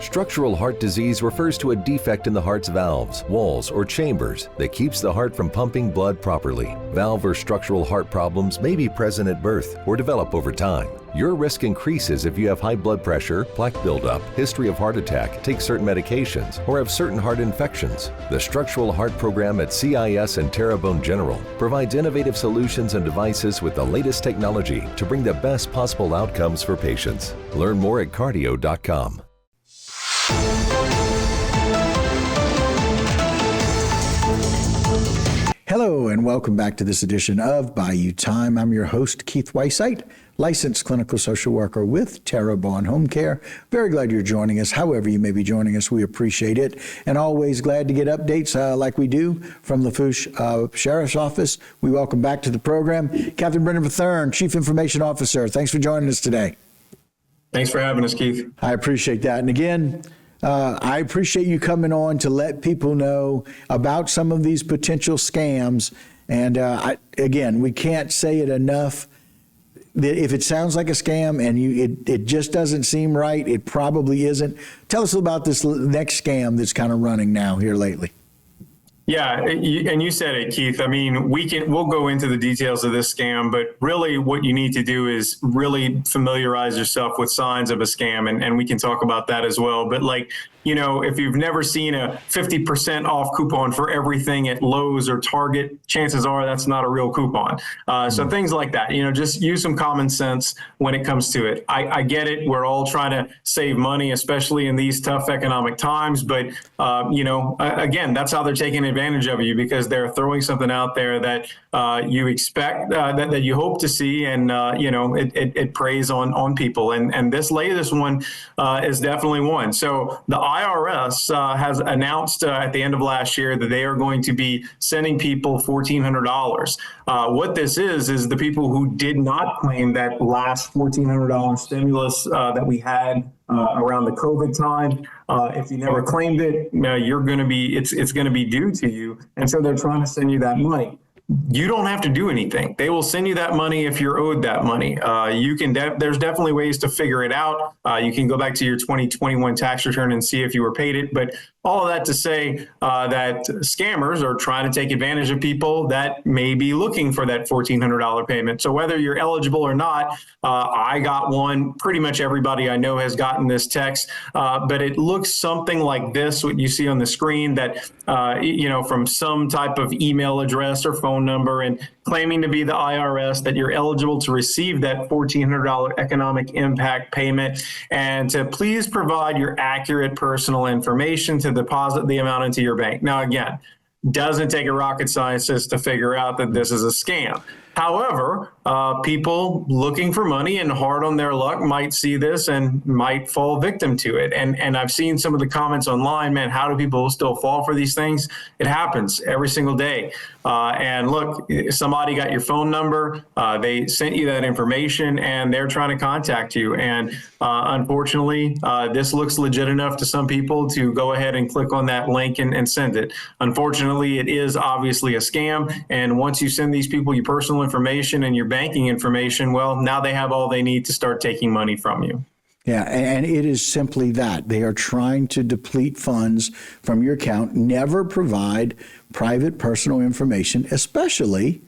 Structural heart disease refers to a defect in the heart's valves, walls, or chambers that keeps the heart from pumping blood properly. Valve or structural heart problems may be present at birth or develop over time. Your risk increases if you have high blood pressure, plaque buildup, history of heart attack, take certain medications, or have certain heart infections. The Structural Heart Program at CIS and Terrebonne General provides innovative solutions and devices with the latest technology to bring the best possible outcomes for patients. Learn more at cardio.com. Hello and welcome back to this edition of Bayou Time. I'm your host, Keith Weissite, licensed clinical social worker with Terrebonne Home Care. Very glad you're joining us. However you may be joining us, we appreciate it. And always glad to get updates like we do from the Lafourche Sheriff's Office. We welcome back to the program Captain Brendan Bethurn, Chief Information Officer. Thanks for joining us today. Thanks for having us, Keith. I appreciate that. And again, I appreciate you coming on to let people know about some of these potential scams. And again, we can't say it enough that if it sounds like a scam and it just doesn't seem right, it probably isn't. Tell us about this next scam that's kind of running now here lately. Yeah, and you said it, Keith. I mean, we'll go into the details of this scam, but really what you need to do is really familiarize yourself with signs of a scam, and we can talk about that as well. But if you've never seen a 50% off coupon for everything at Lowe's or Target, chances are that's not a real coupon. So things like that, just use some common sense when it comes to it. I get it. We're all trying to save money, especially in these tough economic times. But, again, that's how they're taking advantage of you, because they're throwing something out there that you expect, that you hope to see. And, it preys on people. And this latest one is definitely one. So the IRS has announced at the end of last year that they are going to be sending people $1,400. What this is the people who did not claim that last $1,400 stimulus that we had around the COVID time. If you never claimed it, you're going to be, it's going to be due to you. And so they're trying to send you that money. You don't have to do anything. They will send you that money if you're owed that money. There's definitely ways to figure it out. You can go back to your 2021 tax return and see if you were paid it. But all of that to say that scammers are trying to take advantage of people that may be looking for that $1,400 payment. So whether you're eligible or not, I got one. Pretty much everybody I know has gotten this text, but it looks something like this, what you see on the screen, that, from some type of email address or phone number, and claiming to be the IRS, that you're eligible to receive that $1,400 economic impact payment, and to please provide your accurate personal information to deposit the amount into your bank. Now, again, doesn't take a rocket scientist to figure out that this is a scam. However, people looking for money and hard on their luck might see this and might fall victim to it. And I've seen some of the comments online, man, how do people still fall for these things? It happens every single day. And look, somebody got your phone number, they sent you that information, and they're trying to contact you. And unfortunately, this looks legit enough to some people to go ahead and click on that link and send it. Unfortunately, it is obviously a scam. And once you send these people your personal information and your banking information, well, now they have all they need to start taking money from you. Yeah, and it is simply that. They are trying to deplete funds from your account, never provide private personal information, especially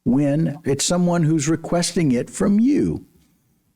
when it's someone who's requesting it from you.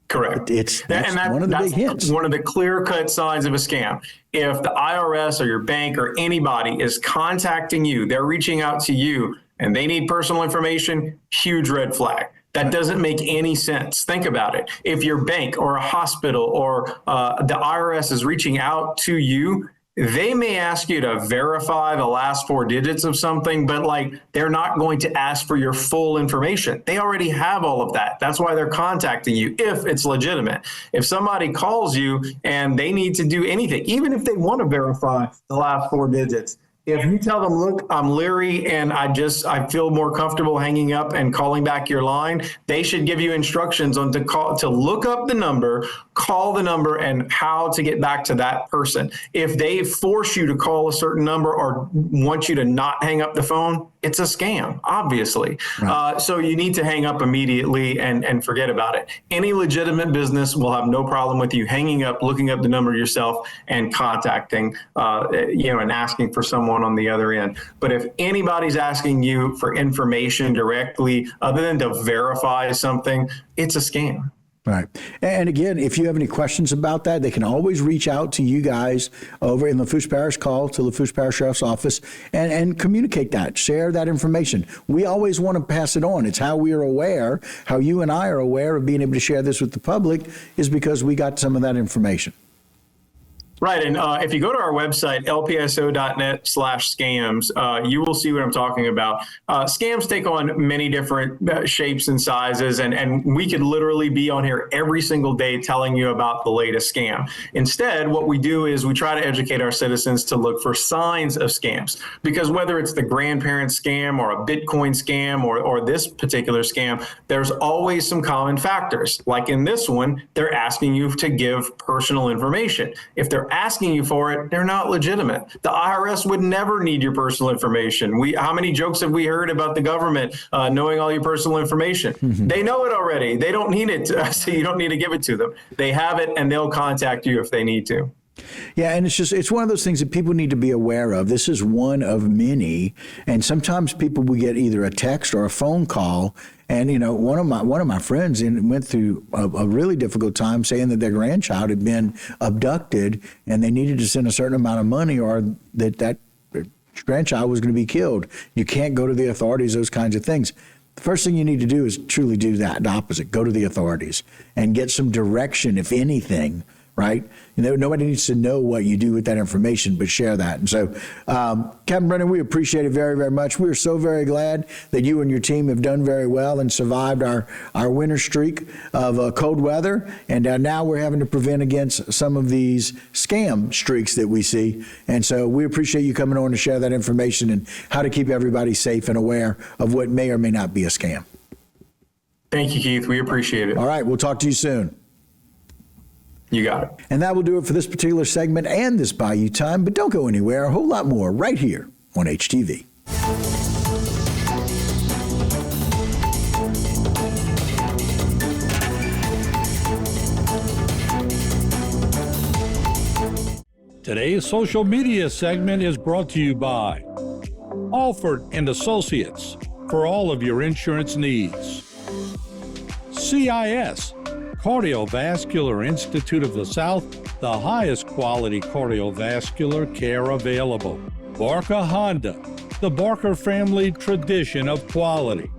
Correct. That's one of the big hints. One of the clear-cut signs of a scam. If the IRS or your bank or anybody is contacting you, they're reaching out to you, and they need personal information, huge red flag. That doesn't make any sense. Think about it. If your bank or a hospital or the IRS is reaching out to you, they may ask you to verify the last four digits of something, but they're not going to ask for your full information. They already have all of that. That's why they're contacting you if it's legitimate. If somebody calls you and they need to do anything, even if they want to verify the last four digits, if you tell them, look, I'm leery and I feel more comfortable hanging up and calling back your line, they should give you instructions on to look up the number, call the number and how to get back to that person. If they force you to call a certain number or want you to not hang up the phone, it's a scam, obviously. Right. So you need to hang up immediately and forget about it. Any legitimate business will have no problem with you hanging up, looking up the number yourself, and contacting, and asking for someone on the other end. But if anybody's asking you for information directly, other than to verify something, it's a scam. Right. And again, if you have any questions about that, they can always reach out to you guys over in Lafourche Parish, call to Lafourche Parish Sheriff's Office and communicate that, share that information. We always want to pass it on. It's how we are aware, how you and I are aware of being able to share this with the public is because we got some of that information. Right. And if you go to our website, lpso.net/scams, you will see what I'm talking about. Scams take on many different shapes and sizes, and we could literally be on here every single day telling you about the latest scam. Instead, what we do is we try to educate our citizens to look for signs of scams, because whether it's the grandparent scam or a Bitcoin scam or this particular scam, there's always some common factors. Like in this one, they're asking you to give personal information. If they're asking you for it, they're not legitimate. The IRS would never need your personal information. How many jokes have we heard about the government knowing all your personal information? Mm-hmm. They know it already. They don't need it, so you don't need to give it to them. They have it, and they'll contact you if they need to. Yeah, and it's one of those things that people need to be aware of. This is one of many, and sometimes people will get either a text or a phone call. And one of my friends went through a really difficult time, saying that their grandchild had been abducted, and they needed to send a certain amount of money, or that grandchild was going to be killed. You can't go to the authorities; those kinds of things. The first thing you need to do is truly do that, the opposite. Go to the authorities and get some direction, if anything. Right? Nobody needs to know what you do with that information, but share that. And so, Captain Brennan, we appreciate it very, very much. We are so very glad that you and your team have done very well and survived our winter streak of cold weather. And now we're having to prevent against some of these scam streaks that we see. And so we appreciate you coming on to share that information and how to keep everybody safe and aware of what may or may not be a scam. Thank you, Keith. We appreciate it. All right. We'll talk to you soon. You got it. And that will do it for this particular segment and this Bayou Time, but don't go anywhere. A whole lot more right here on HTV. Today's social media segment is brought to you by Alford and Associates for all of your insurance needs. CIS, Cardiovascular Institute of the South, the highest quality cardiovascular care available. Barker Honda, the Barker family tradition of quality.